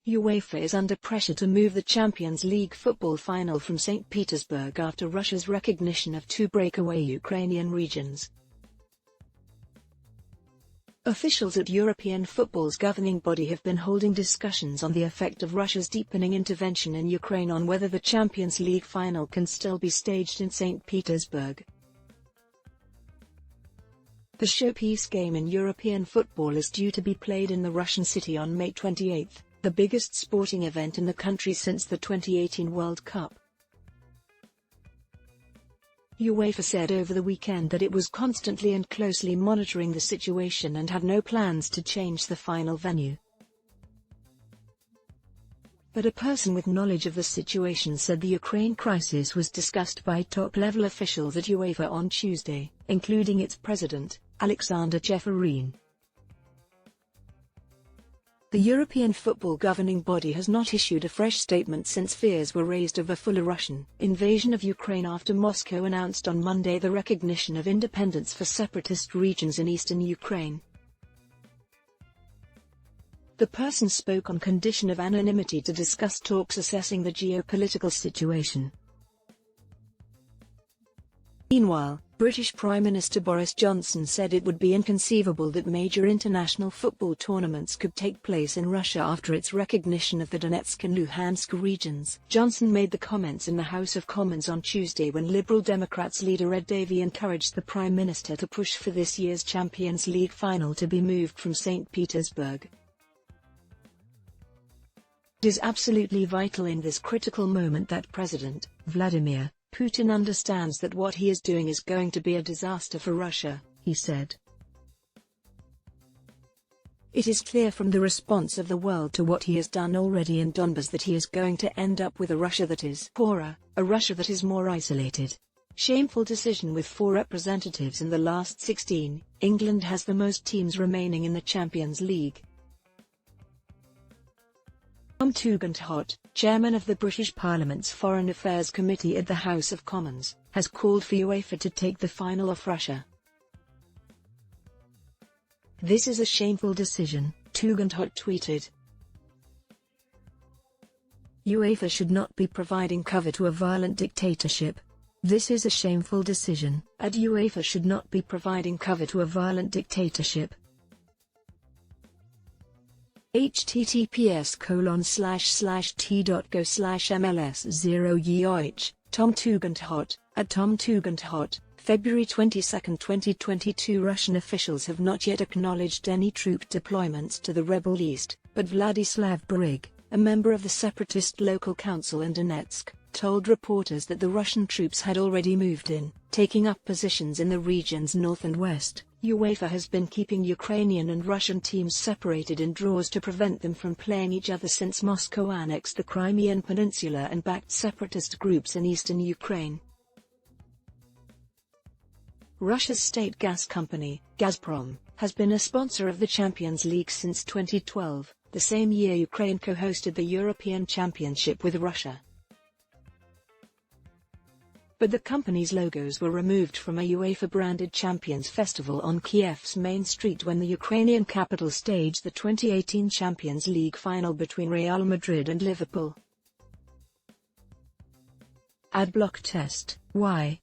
UEFA is under pressure to move the Champions League football final from St. Petersburg after Russia's recognition of two breakaway Ukrainian regions. Officials at European football's governing body have been holding discussions on the effect of Russia's deepening intervention in Ukraine on whether the Champions League final can still be staged in St. Petersburg. The showpiece game in European football is due to be played in the Russian city on May 28, the biggest sporting event in the country since the 2018 World Cup. UEFA said over the weekend that it was constantly and closely monitoring the situation and had no plans to change the final venue. But a person with knowledge of the situation said the Ukraine crisis was discussed by top-level officials at UEFA on Tuesday, including its president, Alexander Cheferin. The European football governing body has not issued a fresh statement since fears were raised of a fuller Russian invasion of Ukraine after Moscow announced on Monday the recognition of independence for separatist regions in eastern Ukraine. The person spoke on condition of anonymity to discuss talks assessing the geopolitical situation. Meanwhile, British Prime Minister Boris Johnson said it would be inconceivable that major international football tournaments could take place in Russia after its recognition of the Donetsk and Luhansk regions. Johnson made the comments in the House of Commons on Tuesday when Liberal Democrats leader Ed Davey encouraged the Prime Minister to push for this year's Champions League final to be moved from St. Petersburg. It is absolutely vital in this critical moment that President Vladimir Putin understands that what he is doing is going to be a disaster for Russia, he said. It is clear from the response of the world to what he has done already in Donbas that he is going to end up with a Russia that is poorer, a Russia that is more isolated. Shameful decision with 4 representatives in the last 16, England has the most teams remaining in the Champions League. Tom Tugendhat, chairman of the British Parliament's Foreign Affairs Committee at the House of Commons, has called for UEFA to take the final off Russia. "This is a shameful decision," Tugendhat tweeted. UEFA should not be providing cover to a violent dictatorship. This is a shameful decision. UEFA should not be providing cover to a violent dictatorship. https://t.go/MLS0yoich, Tom Tugendhat, at Tom Tugendhat, February 22, 2022. Russian officials have not yet acknowledged any troop deployments to the rebel east, but Vladislav Berig, a member of the separatist local council in Donetsk, told reporters that the Russian troops had already moved in, taking up positions in the region's north and west. UEFA has been keeping Ukrainian and Russian teams separated in draws to prevent them from playing each other since Moscow annexed the Crimean Peninsula and backed separatist groups in eastern Ukraine. Russia's state gas company, Gazprom, has been a sponsor of the Champions League since 2012, the same year Ukraine co-hosted the European Championship with Russia. But the company's logos were removed from a UEFA-branded Champions Festival on Kiev's main street when the Ukrainian capital staged the 2018 Champions League final between Real Madrid and Liverpool. Adblock test. Why?